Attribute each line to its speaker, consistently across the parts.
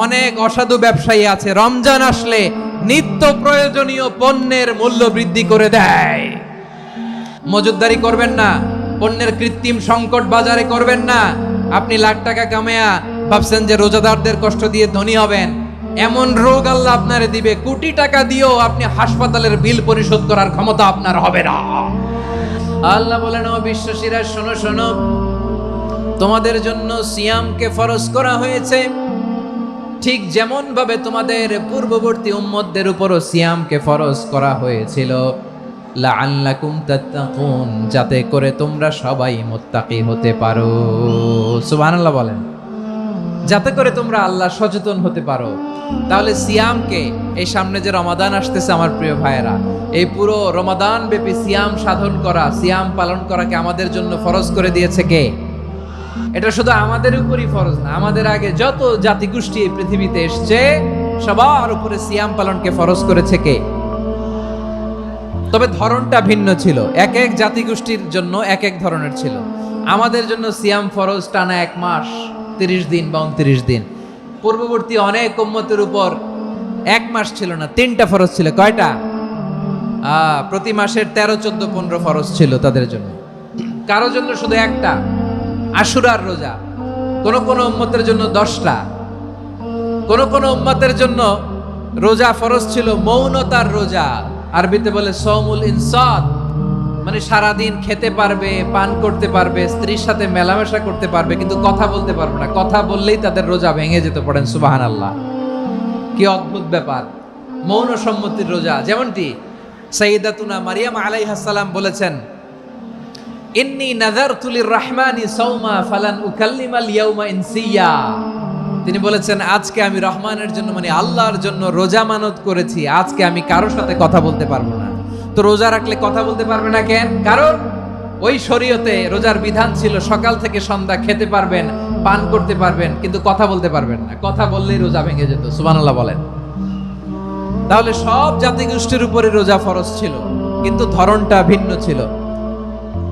Speaker 1: অনেক অসাধু ব্যবসায়ী আছে রমজান আসলে নিত্য প্রয়োজনীয় পণ্যের মূল্য বৃদ্ধি করে দেয়। মজুতদারি করবেন না, পণ্যের কৃত্রিম সংকট বাজারে করবেন না। আপনি লাখ টাকা কামায়া ভাবছেন যে রোজাদারদের কষ্ট দিয়ে ধনী হবেন, এমন রোগ আল্লাহ আপনারে দিবে, কোটি টাকা দিয়েও আপনি হাসপাতালের বিল পরিশোধ করার ক্ষমতা আপনার হবে না। আল্লাহ বলেন, ও বিশ্বাসীরা শোনো শোনো, তোমাদের জন্য সিয়ামকে ফরজ করা হয়েছে, ঠিক যেমন ভাবে তোমাদের পূর্ববর্তী উম্মতদের উপরও সিয়ামকে ফরজ করা হয়েছিল, লাআল্লাকুম তাত্তাকুন, যাতে করে তোমরা সবাই মুত্তাকি হতে পারো। সুবহানাল্লাহ বলেন, যাতে করে তোমরা আল্লাহ সচেতন হতে পারো। তাহলে সিয়ামকে, এই সামনে যে রমাদান আসতেছে আমার প্রিয় ভাইয়েরা, এই পুরো রমাদান ব্যাপী সিয়াম সাধন করা, সিয়াম পালন করাকে আমাদের জন্য ফরজ করে দিয়েছে কে? এটা শুধু আমাদের উপরই ফরজ না, আমাদের আগে যত জাতিগোষ্ঠী এই পৃথিবীতে এসছে সবার উপরে সিয়াম পালনকে ফরজ করেছে কে? তবে ধরনটা ভিন্ন ছিল, এক এক জাতিগোষ্ঠীর জন্য এক এক ধরনের ছিল। আমাদের জন্য সিয়াম ফরজ টানা 1 মাস 30 দিন বা 29 দিন। পূর্ববর্তী অনেক উম্মতের উপর 1 মাস ছিল না, 3টা ফরজ ছিল। কয়টা? প্রতি মাসের 13, 14, 15 ফরজ ছিল তাদের জন্য। কারো জন্য শুধু একটা, আশুরার রোজা। কোন কোন উম্মতের জন্য 10টা। কোন কোন উম্মতের জন্য রোজা ফরজ ছিল মৌনতার রোজা, আরবিতে বলে সওমুল ইনসাত, মানে সারাদিন খেতে পারবে, পান করতে পারবে, স্ত্রীর সাথে মেলামেশা করতে পারবে, কিন্তু কথা বলতে পারবে না। কথা বললেই তাদের রোজা ভেঙে যেতে। পড়েন সুবহানাল্লাহ, কি অদ্ভুত ব্যাপার! মৌন সম্মতির রোজা। যেমনটি সাইয়্যিদাতুনা মারিয়াম আলাইহিস সালাম বলেছেন, ইন্নী নাযারতু লির-রাহমানি সাওমা ফালান উকাল্লিমাল ইয়াওমা ইনসিয়া। তিনি বলেছেন, আজকে আমি রহমানের জন্য, মানে আল্লাহর জন্য রোজা মানত করেছি, আজকে আমি কারোর সাথে কথা বলতে পারবো না। তো রোজা রাখলে কথা বলতে পারবে না কেন? কারণ ওই শরীয়তে রোজার বিধান ছিল সকাল থেকে সন্ধ্যা খেতে পারবেন, পান করতে পারবেন, কিন্তু কথা বলতে পারবেন না। কথা বললেই রোজা ভেঙে যেত। সুবহানাল্লাহ বলেন। তাহলে সব জাতিগোষ্ঠীর উপরে রোজা ফরজ ছিল, কিন্তু ধরনটা ভিন্ন ছিল।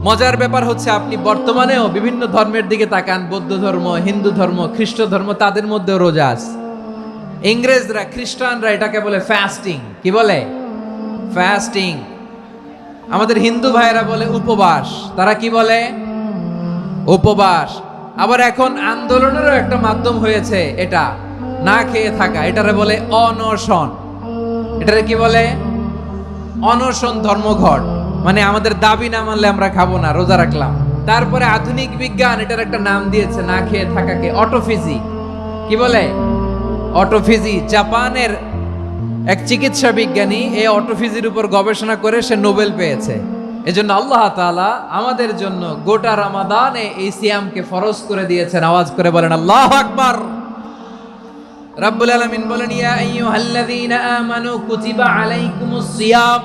Speaker 1: মজার ব্যাপার হচ্ছে, আপনি বর্তমানেও বিভিন্ন ধর্মের দিকে তাকান, বৌদ্ধ ধর্ম, হিন্দু ধর্ম, খ্রিস্ট ধর্ম, তাদের মধ্যেও রোজা আছে। ইংরেজরা, খ্রিস্টানরা এটাকে বলে ফাস্টিং। কি বলে? ফাস্টিং। আমাদের হিন্দু ভাইয়েরা বলে উপবাস। তারা কি বলে? উপবাস। আবার এখন আন্দোলনেরও একটা মাধ্যম হয়েছে এটা, না খেয়ে থাকা, এটারে বলে অনশন। এটারে কি বলে? অনশন ধর্মঘট। মানে আমাদের দাবি না মানলে আমরা খাবো না, রোজা রাখলাম। তারপরে আধুনিক বিজ্ঞান এটার একটা নাম দিয়েছে না খেয়ে থাকাকে, অটোফিজি। কি বলে? অটোফিজি। জাপানের এক চিকিৎসা বিজ্ঞানী এই অটোফিজির উপর গবেষণা করে সে নোবেল পেয়েছে। এজন্য আল্লাহ তাআলা আমাদের জন্য গোটা রমাদানে এই সিয়ামকে ফরজ করে দিয়েছেন। আওয়াজ করে বলেন আল্লাহু আকবার। রাব্বুল আলামিন বলেন, ইয়া আইয়ুহাল্লাযীনা আমানু কুতিবা আলাইকুমুস সিয়াম,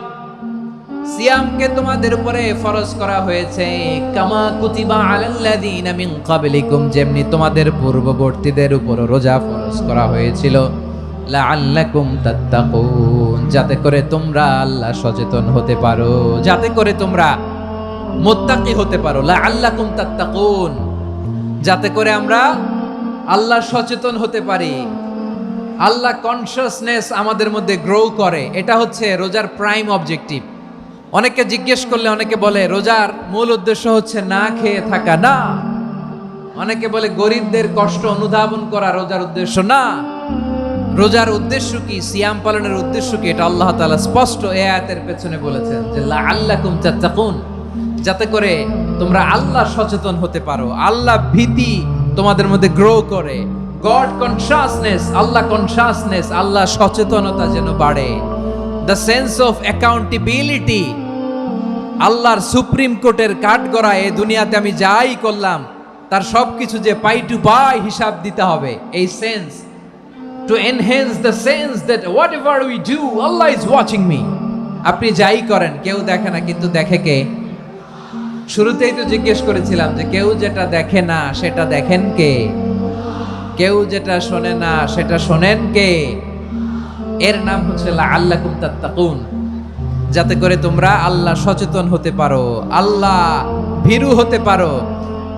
Speaker 1: সিয়ামকে তোমাদের উপরে ফরজ করা হয়েছে, কামা কুতিবা আলাল্লাযীনা মিন ক্বাবলিকুম, যেমনি তোমাদের পূর্ববর্তীদের উপর রোজা ফরজ করা হয়েছিল, লাআল্লাকুম তাত্তাকুন, যাতে করে তোমরা আল্লাহ সচেতন হতে পারো, যাতে করে তোমরা মুত্তাকি হতে পারো। লাআল্লাকুম তাত্তাকুন, যাতে করে আমরা আল্লাহ সচেতন হতে পারি, আল্লাহ কনসিয়াসনেস আমাদের মধ্যে গ্রো করে। এটা হচ্ছে রোজার প্রাইম অবজেক্টিভ। অনেকে জিজ্ঞেস করলে অনেকে বলে রোজার মূল উদ্দেশ্য হচ্ছে না খেয়ে থাকা। না। অনেকে বলে গরিবদের কষ্ট অনুধাবন করা রোজার উদ্দেশ্য। না। রোজার উদ্দেশ্য কি? সিয়াম পালনের উদ্দেশ্য কি? এটা আল্লাহ তাআলা স্পষ্ট এই আয়াতের পেছনে বলেছেন যে লাআল্লাকুম তাত্তাকুন, যাতে করে তোমরা আল্লাহ সচেতন হতে পারো, আল্লাহ ভীতি তোমাদের মধ্যে গ্রো করে, গড কনসিয়াসনেস, আল্লাহ কনসিয়াসনেস, আল্লাহ সচেতনতা যেন বাড়ে, দ্য সেন্স অফ অ্যাকাউন্টেবিলিটি। আল্লাহর সুপ্রিম কোর্টের কাঠগড়া এই দুনিয়াতে আমি যাই করলাম তার সবকিছু যে পাই টু পাই হিসাব দিতে হবে, এই sense, to enhance the sense that whatever we do, Allah is watching me. আপনি যাই করেন কেউ দেখে না, কিন্তু দেখে কে? শুরুতেই তো জিজ্ঞেস করেছিলাম যে কেউ যেটা দেখে না সেটা দেখেন কে? কেউ যেটা শোনে না সেটা শোনেন কে? এর নাম হচ্ছে লাআল্লাকুম তাত্তাকুন, যাতে করে তোমরা আল্লাহ সচেতন হতে পারো, আল্লাহ ভীরু হতে পারো।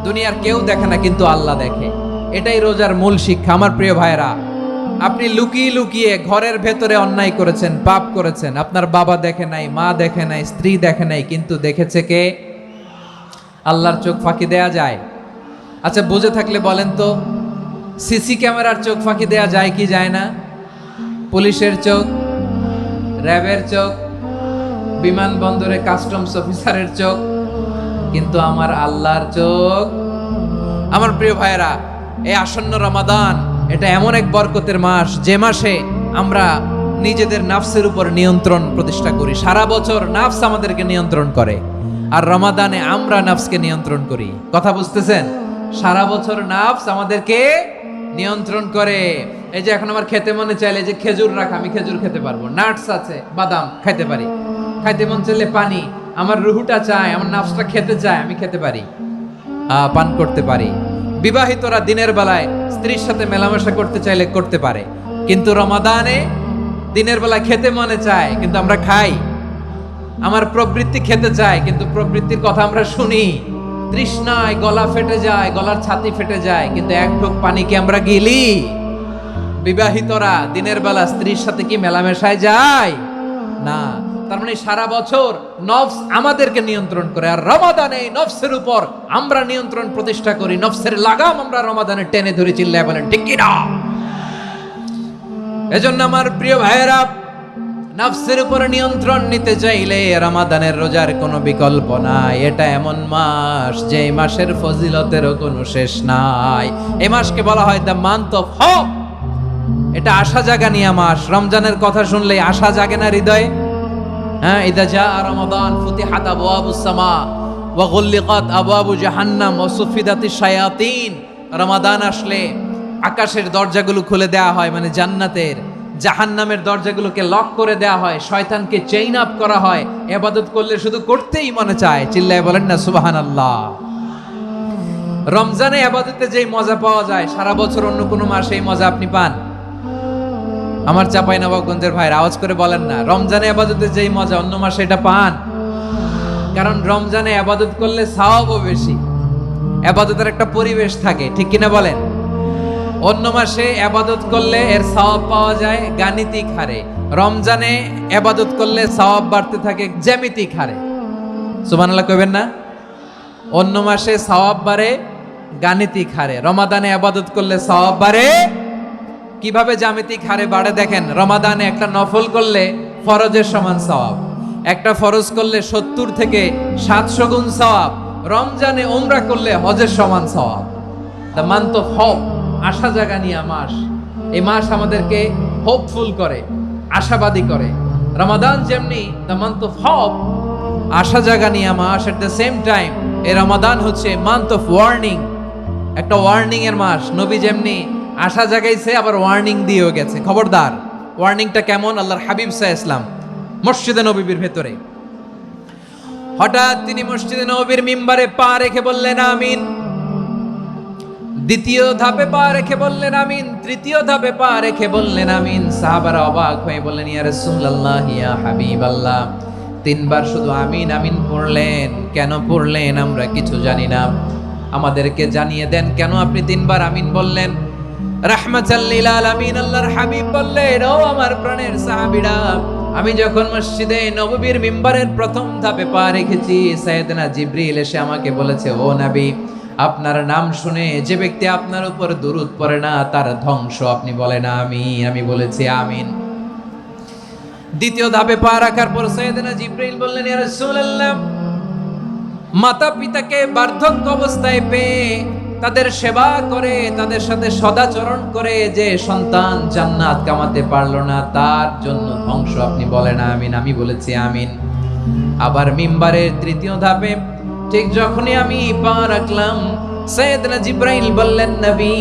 Speaker 1: দুনিয়ার কেউ দেখে না, কিন্তু আল্লাহ দেখে। এটাই রোজার মূল শিক্ষা। আমার প্রিয় ভাইরা, আপনি লুকিয়ে লুকিয়ে ঘরের ভেতরে অন্যায় করেছেন, পাপ করেছেন, আপনার বাবা দেখে নাই, মা দেখে নাই, স্ত্রী দেখে নাই, কিন্তু দেখেছে কে? আল্লাহর চোখ ফাঁকি দেয়া যায়? আচ্ছা, বুঝে থাকলে বলেন তো, সিসি ক্যামেরার চোখ ফাঁকি দেয়া যায় কি যায় না? পুলিশের চোখ, র্যাবের চোখ, বিমানবন্দরে কাস্টমস অফিসারের চোখ, কিন্তু আমার আল্লাহর চোখ। আমার প্রিয় ভাইয়েরা, এই আসন্ন রমাদান এটা এমন এক বরকতের মাস, যে মাসে আমরা নিজেদের নাফসের উপর নিয়ন্ত্রণ প্রতিষ্ঠা করি। সারা বছর নাফস আমাদেরকে নিয়ন্ত্রণ করে, আর রমাদানে আমরা নাফসকে নিয়ন্ত্রণ করি। কথা বুঝতেছেন? সারা বছর নাফস আমাদেরকে নিয়ন্ত্রণ করে। এই যে এখন আমার খেতে মনে চাইলে যে খেজুর রাখ, আমি খেজুর খেতে পারবো, নাটস আছে, বাদাম খাইতে পারি। খাইতে মন চাইলে পানি, আমার রুহুটা চায়, আমার নাফসটা খেতে চায়, আমি খেতে পারি, পান করতে পারি। বিবাহিতরা দিনের বেলায় স্ত্রীর সাথে মেলামেশা করতে চাইলে করতে পারে, কিন্তু রমাদানে দিনের বেলায় খেতে মনে চায়, কিন্তু আমরা খাই। আমার প্রবৃত্তি খেতে চায়, কিন্তু প্রবৃত্তির কথা আমরা শুনি। তৃষ্ণায় গলা ফেটে যায়, গলার ছাতি ফেটে যায়, কিন্তু এক ঢোক পানিকে আমরা গিলি। বিবাহিতরা দিনের বেলা স্ত্রীর সাথে কি মেলামেশায় যায় না? তার মানে সারা বছর নফস আমাদেরকে নিয়ন্ত্রণ করে, আর রমাদানে নফসের উপর আমরা নিয়ন্ত্রণ প্রতিষ্ঠা করি। নফসের লাগাম আমরা রমাদানে টেনে ধরে, চিল্লায় বলেন ঠিক কি না? এজন্য আমার প্রিয় ভাইয়েরা, নফসের উপর নিয়ন্ত্রণ নিতে চাইলে রমাদানের রোজার কোনো বিকল্প নাই। এটা এমন মাস যে মাসের ফজিলতেরও কোনো শেষ নাই। এই মাসকে বলা হয় দ্য মান্থ অফ হোপ। এটা আশা জাগানিয়া মাস। রমজানের কথা শুনলেই আশা জাগে না হৃদয়ে? হ্যাঁ, ইদা জা রমাদান ফুতিহাত আবওয়াবুস সামা ওয়া গুল্লিকাত আবওয়াবু জাহান্নাম ওয়া সুফিদাতিশ শায়াতিন। রমাদান আসলে আকাশের দরজাগুলো খুলে দেওয়া হয়, মানে জান্নাতের। জাহান্নামের দরজাগুলোকে লক করে দেওয়া হয়, শয়তানকে চেইন আপ করা হয়। ইবাদত করলে শুধু করতেই মনে চায়। চিল্লায় বলেন না সুবহানাল্লাহ। রমজানে ইবাদতে যেই মজা পাওয়া যায়, সারা বছর অন্য কোনো মাসে এই মজা আপনি পান? আমার চাঁপাইনবাবগঞ্জের ভাইরা আওয়াজ করে বলেন না, রমজানে ইবাদতে যেই মজা অন্য মাসে এটা পান? কারণ রমজানে ইবাদত করলে সওয়াবও বেশি, ইবাদতের একটা পরিবেশ থাকে, ঠিক কিনা বলেন? অন্য মাসে ইবাদত করলে এর সওয়াব পাওয়া যায় গাণিতিক হারে, রমজানে ইবাদত করলে সওয়াব বাড়তে থাকে জ্যামিতিক হারে। সুবহানাল্লাহ কইবেন না? অন্য মাসে সওয়াব বাড়ে গাণিতিক হারে, রমাদানে ইবাদত করলে সওয়াব বাড়ে কিভাবে জ্যামিতিক হারে বাড়ে দেখেন। রমাদানে একটা নফল করলে ফরজের সমান সওয়াব, একটা ফরজ করলে 70 থেকে 700 গুণ সওয়াব। রমজানে উমরা করলে হজের সমান সওয়াব। দ্য মান্থ অফ হোপ, আশা জাগানিয়া মাস। এই মাস আমাদেরকে হোপফুল করে, আশাবাদী করে। রমাদান যেমনি দ্য মান্থ অফ হোপ, আশা জাগানিয়া মাস, এট দ্য সেম টাইম এই রমাদান হচ্ছে মান্থ অফ ওয়ার্নিং, একটা ওয়ার্নিং এর মাস। নবী যেমনি আশা জাগাইছে, আবার ওয়ার্নিং দিয়েও গেছে, খবরদার। ওয়ার্নিংটা কেমন? আল্লাহর হাবিব সাল্লাল্লাহু আলাইহি ওয়াসাল্লাম মসজিদে নববীর ভেতরে হঠাৎ তিনি মসজিদে নববীর মিম্বারে পা রেখে বললেন আমিন। দ্বিতীয় ধাপে পা রেখে বললেন আমিন, তৃতীয় ধাপে পা রেখে বললেন আমিন। সাহাবারা অবাক হয়ে বললেন ইয়া রাসূলুল্লাহ, ইয়া হাবিবাল্লাহ, 3 বার শুধু আমিন আমিন পড়লেন, কেন পড়লেন আমরা কিছু জানি না, আমাদেরকে জানিয়ে দেন কেন আপনি 3 বার আমিন বললেন। রাহমাতাল লিল আলামিন আল্লাহর হাবিব বললেন, ও আমার প্রাণের সাহাবীরা, আমি যখন মসজিদে নববীর মিম্বারের প্রথম ধাপে পা রেখেছি, সাইয়েদনা জিবরিল এসে আমাকে বলেছে, ও নবী, আপনার নাম শুনে যে ব্যক্তি আপনার উপর দুরূদ পড়ে না তার ধ্বংস। আপনি বলেন আমিন। আমি বলেছি আমিন। দ্বিতীয় ধাপে পা রাখার পর সাইয়েদনা জিবরিল বললেন, ইয়া রাসূলুল্লাহ, মাতা পিতাকে বার্ধক্য অবস্থায় পেয়ে তাদের সেবা করে, তাদের সাথে সদাচরণ করে যে সন্তান জান্নাত কামাতে পারলো না, তার জন্য ধ্বংস। আপনি বলেন আমিন। আমি বলেছি আমিন। আবার মিম্বারের তৃতীয় ধাপে ঠিক যখনই আমি পা রাখলাম, সাইয়েদনা জিবরাইল বললেন, নবী,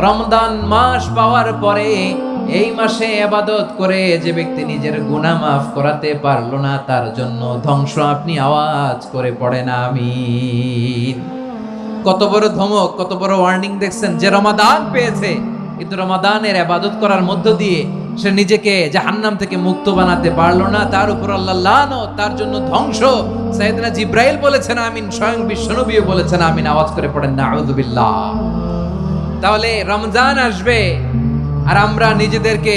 Speaker 1: রমজান মাস পাওয়ার পরে এই মাসে ইবাদত করে যে ব্যক্তি নিজের গুনাহ মাফ করাতে পারলো না, তার জন্য ধ্বংস। আপনি আওয়াজ করে পড়েন আমিন। কত বড় ধমক, কত বড় ওয়ার্নিং দেখছেন। যে রমাদান পেয়েছে, কিন্তু রমাদানের ইবাদত করার মধ্য দিয়ে সে নিজেকে জাহান্নাম থেকে মুক্ত বানাতে পারলো না, তার উপর আল্লাহ লানত, তার জন্য ধ্বংস। সাইয়েদনা জিবরাইল বলেছেন আমিন, স্বয়ং বিশ্বনবীও বলেছেন আমিন। আওয়াজ করে পড়েন নাউযুবিল্লাহ। তাহলে রমজান আসবে, আর আমরা নিজেদেরকে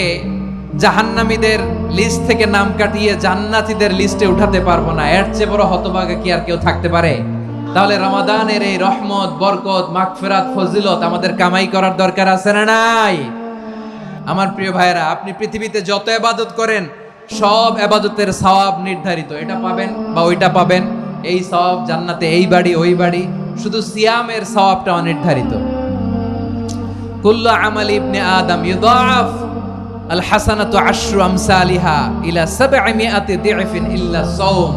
Speaker 1: জাহান্নামীদের লিস্ট থেকে নাম কাটিয়ে জান্নাতীদের লিস্টে উঠাতে পারবো না। এর চেয়ে বড় হতভাগা কি আর কেউ থাকতে পারে? তাহলে রমাদানের এই রহমত, বরকত, মাগফিরাত, ফজিলত আমাদের কামাই করার দরকার আছে না নাই? আমার প্রিয় ভাইরা, আপনি পৃথিবীতে যত ইবাদত করেন সব ইবাদতের সওয়াব নির্ধারিত। এটা পাবেন বা ওইটা পাবেন, এই সওয়াব জান্নাতে, এই বাড়ি ওই বাড়ি। শুধু সিয়ামের সওয়াবটা অনির্ধারিত। কুল্লু আমালি ইবনে আদম ইউদাআফ আল হাসানাতু আশরু আমসালিহা ইলা 700 দি'ফিন ইল্লা সাওম।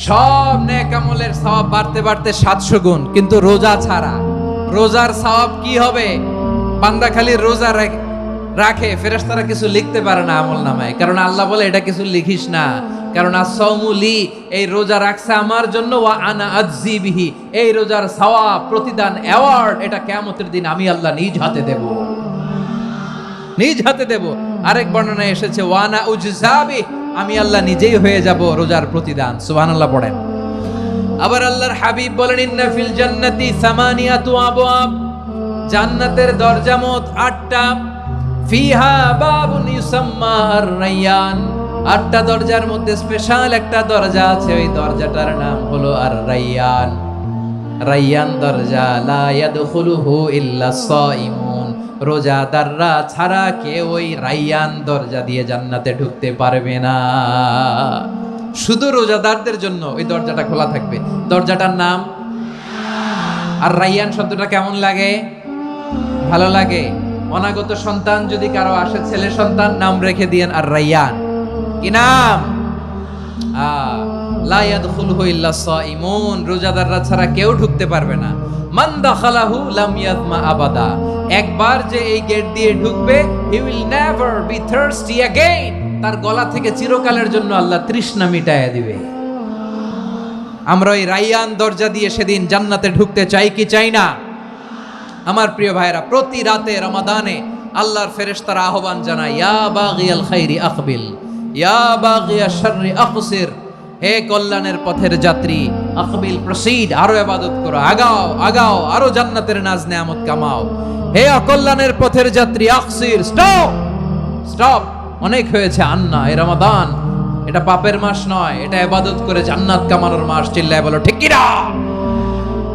Speaker 1: সব নেক আমলের সওয়াব বাড়তে বাড়তে 700 গুণ, কিন্তু রোজা ছাড়া। রোজার সওয়াব কি হবে? বান্দা খালি রোজা রাখে, ফেরেশতারা কিছু লিখতে পারে না আমলনামায়, কারণ আল্লাহ বলে এটা কিছু লিখিস না, কারণ as-সাওমু লি, এই রোজা রাখছে আমার জন্য, ওয়া আনা আজজি বিহি, এই রোজার সওয়াব, প্রতিদান, অ্যাওয়ার্ড এটা কিয়ামতের দিন আমি আল্লাহ নিজ হাতে দেব, নিজ হাতে দেব। আরেক বর্ণনায় এসেছে ওয়া আনা উজজাবি, আমি আল্লাহ নিজেই হয়ে যাব রোজার প্রতিদান। সুবহানাল্লাহ পড়েন। আবার আল্লাহর হাবিব বলেন ইন্না ফিল জান্নাতি সামানিয়াতু আবওয়াব, জান্নাতের দরজা মোট 8টা। ফিহা বাবুন ইউসাম্মা আর-রায়্যান, 8টা দরজার মধ্যে স্পেশাল একটা দরজা আছে, ওই দরজাটার নাম হলো আর-রায়্যান। রায়্যান দরজা, লা ইয়াদখুলুহু ইল্লা সাইমুন, রোজাদাররা ছাড়া কেউ ওই রায়্যান দরজা দিয়ে জান্নাতে ঢুকতে পারবে না। শুধু রোজাদারদের জন্য ওই দরজাটা খোলা থাকবে। দরজাটার নাম আর রায়্যান। শব্দটা কেমন লাগে? ভালো লাগে। অনাগত সন্তান যদি কারো আসে, ছেলে সন্তান, নাম রেখে দিয়েন আর রায়্যান। কি নাম? লা ইয়াদখুলুহু ইল্লা সাইমুন, রোজাদাররা ছাড়া কেউ ঢুকতে পারবে না। মান দাখালাহু লাম ইয়াযমা আবাদা, একবার যে এই গেট দিয়ে ঢুকবে, he will never be thirsty again, তার গলা থেকে চিরকালের জন্য আল্লাহ তৃষ্ণা মিটায়া দিবে। আমরা ওই রায়্যান দরজা দিয়ে সেদিন জান্নাতে ঢুকতে চাই কি চাই না? আমার প্রিয় ভাইরা, প্রতি রাতে রমাদানে আল্লাহর ফেরেশতারা আহ্বান জানায়, ইয়া বাগিয়াল খাইরি আকবিল, ইয়া বাগিয়াশ শাররি আকসির, হে কল্যাণের পথের যাত্রী, আকবিল, প্রসিড, আরো ইবাদত করো, আগাও আগাও, আরো জান্নাতের নাজ নেয়ামত কামাও। হে অকল্যাণের পথের যাত্রী, আকসির, স্টপ স্টপ, অনেক হয়েছে। আন্না, এই রমাদান এটা পাপের মাস নয়, এটা ইবাদত করে জান্নাত কামানোর মাস। চিল্লায় বলো ঠিক কি না?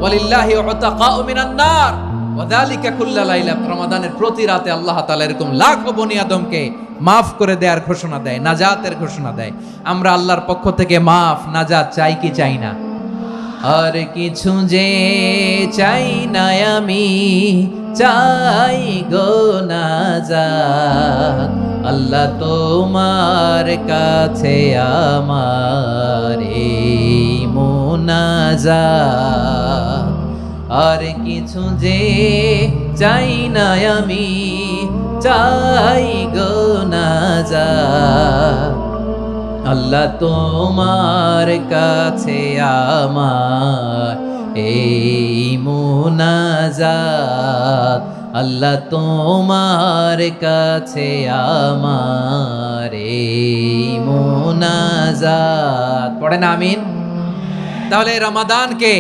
Speaker 1: ওয়ালিল্লাহি উতাকাউ মিনান নার ওয়াযালিকা কুল্লা লাইলা, রমাদানের প্রতি রাতে আল্লাহ তাআলা এরকম লাখো বনি আদমকে মাফ করে দেওয়ার ঘোষণা দেয়, নাজাতের ঘোষণা দেয়। আমরা আল্লাহর পক্ষ থেকে মাফ, নাজাত চাই কি চাই না? আর কিছু যে চাই না আমি, চাই গো নাজাত, আল্লাহ তোমার কাছে আমার এই মুনাজাত। আর কিছু যে চাই না আমি, চাই গো নাজাত, আল্লাহ তোমার কাছে আমার এই মুনাজাত, আল্লাহ তোমার কাছে আমার এই মুনাজাত। পড়েন আমিন। তাহলে রমাদানকে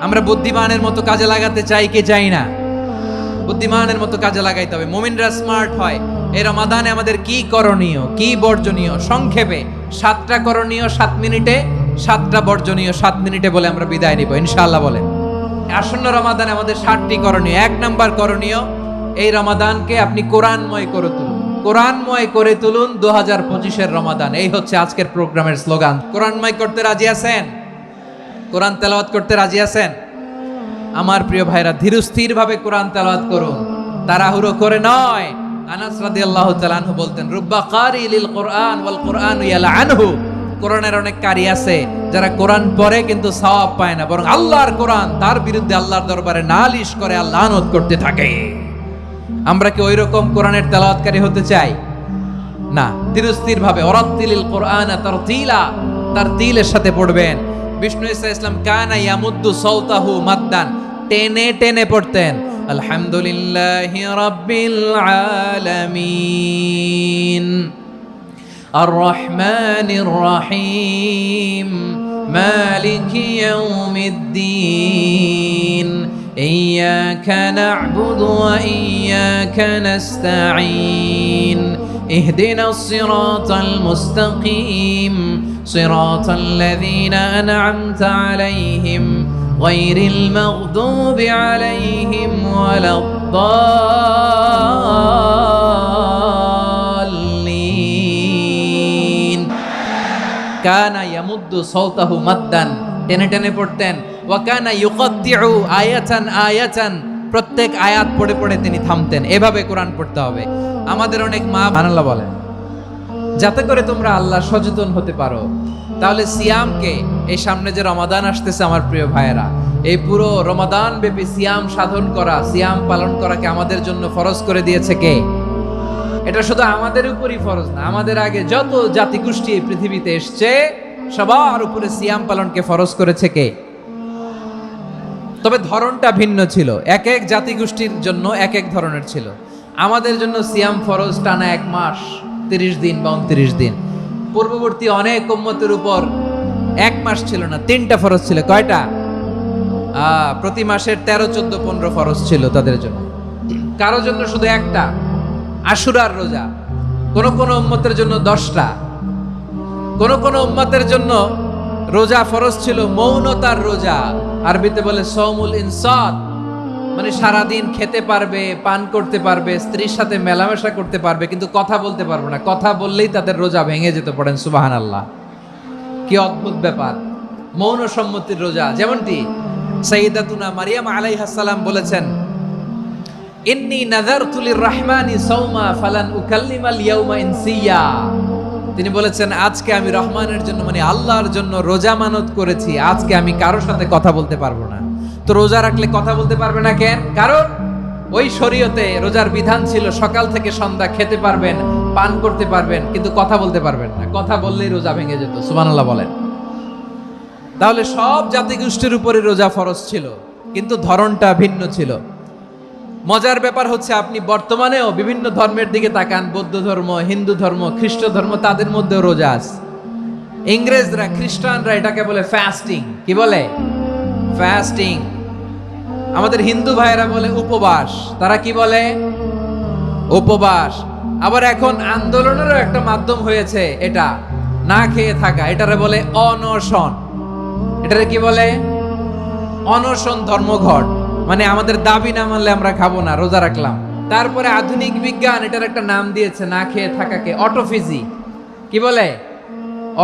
Speaker 1: আমরা বুদ্ধিমানের মতো কাজে লাগাতে চাই কি চাই না? বুদ্ধিমানের মতো কাজে লাগাইতে হবে। মুমিনরা স্মার্ট হয়। এই রমাদানে আমাদের কি করণীয়, কি বর্জনীয়? সংক্ষেপে 7টা করণীয় 7 মিনিটে, 7টা বর্জনীয় 7 মিনিটে বলে আমরা বিদায় নিব ইনশাআল্লাহ। বলেন, আসন্ন রমাদানে আমাদের 7টি করণীয়। 1 নাম্বার করণীয়, এই রমাদানকে আপনি কোরআনময় করে তুলুন। কোরআনময় করে তুলুন 2025-এর রমাদান। এই হচ্ছে আজকের প্রোগ্রামের স্লোগান। কোরআনময় করতে রাজি আছেন? কোরআন তেলাওয়াত করতে রাজি আছেন? আমার প্রিয় ভাইরা, ধীরস্থির ভাবে কোরআন তেলাওয়াত করুন, তাড়াহুড়ো করে নয়। আনাস রাদিয়াল্লাহু তাআলা আনহু বলতেন, রুব্বা কারি লিল কোরআন ওয়াল কোরআন ইয়ালআনহু, কোরআনের অনেক কারি আছে যারা কোরআন পড়ে কিন্তু সওয়াব পায় না, বরং আল্লাহর কোরআন তার বিরুদ্ধে আল্লাহর দরবারে নালিশ করে, আল্লাহ লানত করতে থাকে। আমরা কি ওই রকম কোরআনের তেলাওয়াতকারী হতে চাই? না। ধীরস্থির ভাবে, ওরাত্তিলিল কোরআন তারতিলা, তারতিলের সাথে পড়বেন। বিষ্ণু ঈসা ইসলাম কানা ইয়ামুদ্দু সাওতাহু মাদ্দান, টেনে টেনে পড়তেন। আলহামদুলিল্লাহি রাব্বিল আলামিন আর রহমানির রহিম মালিকি ইয়াউমিদ্দিন ইয়্যাকা না'বুদু ওয়া ইয়্যাকা নাস্তাঈন ইহদিনাস সিরাতাল মুস্তাকিম সিরাতাল লাযীনা আন'আমতা আলাইহিম গায়রিল মাগদুবি আলাইহিম ওয়ালাদ-দাল্লিন। কানা ইয়ামুদ্দু সাওতাহু মাদ্দান, টেনে টেনে পড়তেন। ওয়া কানা ইউকাত্তিউ আয়াতান আয়াতান, প্রত্যেক আয়াত পড়ে পড়ে তিনি থামতেন। এভাবে কোরআন পড়তে হবে। আমাদের অনেক মা সুবহানাল্লাহ বলেন, যাতে করে তোমরা আল্লাহ সচেতন হতে পারো। তাহলে সিয়ামকে, এই সামনে যে রমাদান আসতেছে আমার প্রিয় ভাইয়েরা, এই পুরো রমাদান ব্যাপী সিয়াম সাধন করা, সিয়াম পালন করাকে আমাদের জন্য ফরজ করে দিয়েছে কে? এটা শুধু আমাদের উপরই ফরজ না, আমাদের আগে যত জাতিগোষ্ঠী এই পৃথিবীতে এসছে সবার উপরে সিয়াম পালনকে ফরজ করেছে কে? তবে ধরনটা ভিন্ন ছিল, এক এক জাতিগোষ্ঠীর জন্য এক এক ধরনের ছিল। আমাদের জন্য সিয়াম ফরজ টানা 1 মাস 30 দিন বা 29 দিন। পূর্ববর্তী অনেক উম্মতের উপর 1 মাস ছিল না, 3টা ফরজ ছিল। কয়টা? প্রতি মাসের 13, 14, 15 ফরজ ছিল তাদের জন্য। কারো জন্য শুধু একটা, আশুরার রোজা। কোন কোন উম্মতের জন্য 10টা। কোন কোন উম্মতের জন্য রোজা ফরজ ছিল মৌনতার রোজা, আরবিতে বলে সওমুল ইনসাত, মানে সারাদিন খেতে পারবে, পান করতে পারবে, স্ত্রীর সাথে মেলামেশা করতে পারবে, কিন্তু কথা বলতে পারবে না। কথা বললেই তাদের রোজা ভেঙে যেতে। পড়েন সুবহানাল্লাহ। কি অদ্ভুত ব্যাপার! মৌন সম্মতির রোজা। যেমনটি সাইয়্যিদাতুনা মারিয়াম আলাইহিস সালাম বলেছেন, ইন্নী নাযারতু লির-রাহমানি সাওমা ফালান উকাল্লিমাল ইয়াওমা ইনসিয়া। তিনি বলেছেন, আজকে আমি রহমানের জন্য, মানে আল্লাহর জন্য রোজা মানত করেছি, আজকে আমি কারোর সাথে কথা বলতে পারবো না। তো রোজা রাখলে কথা বলতে পারবে না কেন? কারণ ওই শরীয়তে রোজার বিধান ছিল সকাল থেকে সন্ধ্যা খেতে পারবেন, পান করতে পারবেন, কিন্তু কথা বলতে পারবেন না। কথা বললেই রোজা ভেঙে যেত। সুবহানাল্লাহ বলেন। তাহলে সব জাতিগোষ্ঠীর উপরে রোজা ফরজ ছিল, কিন্তু ধরনটা ভিন্ন ছিল। মজার ব্যাপার হচ্ছে, আপনি বর্তমানেও বিভিন্ন ধর্মের দিকে তাকান, বৌদ্ধ ধর্ম, হিন্দু ধর্ম, খ্রিস্ট ধর্ম, তাদের মধ্যেও রোজা আছে। ইংরেজরা, খ্রিস্টানরা এটাকে বলে ফাস্টিং। কি বলে? ফাস্টিং। আমাদের হিন্দু ভাইয়েরা বলে উপবাস। তারা কি বলে? উপবাস। আবার এখন আন্দোলনেরও একটা মাধ্যম হয়েছে এটা, না খেয়ে থাকা। এটারে বলে অনশন। এটারে কি বলে? অনশন ধর্মঘট। মানে আমাদের দাবি না মানলে আমরা খাবো না, রোজা রাখলাম। তারপরে আধুনিক বিজ্ঞান এটার একটা নাম দিয়েছে না খেয়ে থাকাকে, অটোফিজি। কি বলে?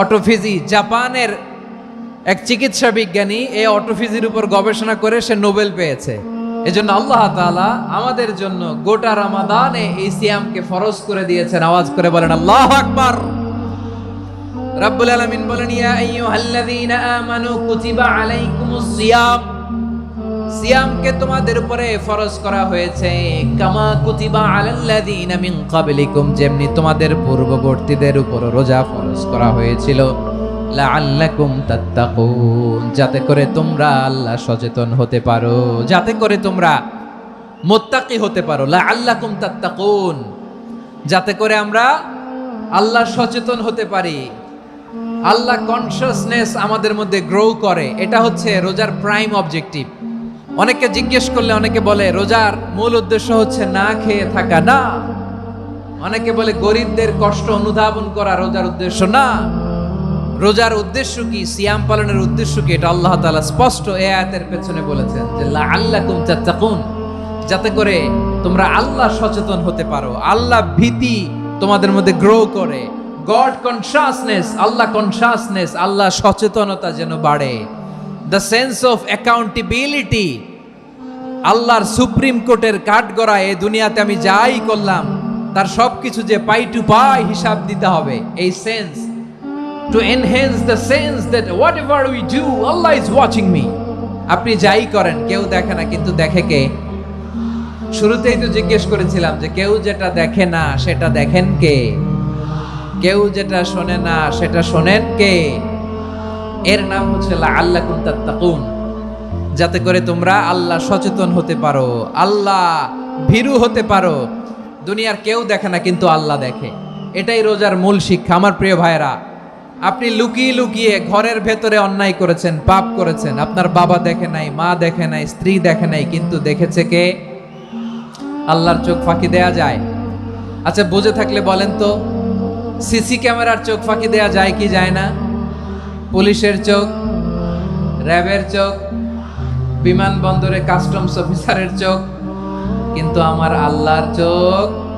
Speaker 1: অটোফিজি। জাপানের এক চিকিৎসা বিজ্ঞানী এই অটোফিজির উপর গবেষণা করে সে নোবেল পেয়েছে। এজন্য আল্লাহ তাআলা আমাদের জন্য গোটা রমাদানে এই সিয়ামকে ফরজ করে দিয়েছেন। আওয়াজ করে বলেন আল্লাহু আকবার। রাব্বুল আলামিন বলেন, ইয়া আইয়ুহাল্লাযীনা আমানু কুতিবা আলাইকুমুস সিয়াম। সিয়ামকে তোমাদের উপরে ফরজ করা হয়েছে, কামা কুতিবা আলাল্লাযীনা মিন ক্বাবলিকুম, যেমনি তোমাদের পূর্ববর্তীদের উপর রোজা ফরজ করা হয়েছিল, লাআল্লাকুম তাত্তাকুন, যাতে করে তোমরা আল্লাহ সচেতন হতে পারো, যাতে করে তোমরা মুত্তাকি হতে পারো। লাআল্লাকুম তাত্তাকুন, যাতে করে আমরা আল্লাহ সচেতন হতে পারি, আল্লাহ কনসিয়াসনেস আমাদের মধ্যে গ্রো করে। এটা হচ্ছে রোজার প্রাইম অবজেক্টিভ। অনেকে জিজ্ঞেস করলে অনেকে বলে রোজার মূল উদ্দেশ্য হচ্ছে না খেয়ে থাকা। না। অনেকে বলে গরিবদের কষ্ট অনুধাবন করা রোজার উদ্দেশ্য। না। রোজার উদ্দেশ্য কি? সিয়াম পালনের উদ্দেশ্য কি? এটা আল্লাহ তাআলা স্পষ্ট এই আয়াতের পেছনে বলেছেন যে লাআল্লাকুম তাত্তাকুন, যাতে করে তোমরা আল্লাহ সচেতন হতে পারো, আল্লাহ ভীতি তোমাদের মধ্যে গ্রো করে, গড কনসিয়াসনেস, আল্লাহ কনসিয়াসনেস, আল্লাহ সচেতনতা যেন বাড়ে। দ্য সেন্স অফ অ্যাকাউন্টেবিলিটি, আল্লাহর সুপ্রিম কোর্টের কাঠগড়ায় এই দুনিয়াতে আমি যাই করলাম তার সবকিছু যে পাই টু পাই হিসাব দিতে হবে, এই sense, to enhance the sense that whatever we do, Allah is watching me. আপনি যাই করেন কেউ দেখে না, কিন্তু দেখে কে? শুরুতেই তো জিজ্ঞেস করেছিলাম যে কেউ যেটা দেখে না সেটা দেখেন কে? কেউ যেটা শোনে না সেটা শোনেন কে? এর নাম হচ্ছে লাআল্লাকুম তাত্তাকুন, যাতে করে তোমরা আল্লাহ সচেতন হতে পারো, আল্লাহ ভীরু হতে পারো। দুনিয়ার কেউ দেখে না, কিন্তু আল্লাহ দেখে। এটাই রোজার মূল শিক্ষা। আমার প্রিয় ভাইরা, আপনি লুকিয়ে লুকিয়ে ঘরের ভেতরে অন্যায় করেছেন, পাপ করেছেন, আপনার বাবা দেখে নাই, মা দেখে নাই, স্ত্রী দেখে নাই, কিন্তু দেখেছে কে? আল্লাহর চোখ ফাঁকি দেয়া যায়? আচ্ছা বুঝে থাকলে বলেন তো, সিসি ক্যামেরার চোখ ফাঁকি দেয়া যায় কি যায় না? পুলিশের চোখ, র্যাবের চোখ, বিমানবন্দরে কাস্টমস অফিসারের চোখ, কিন্তু আমার আল্লাহর চোখ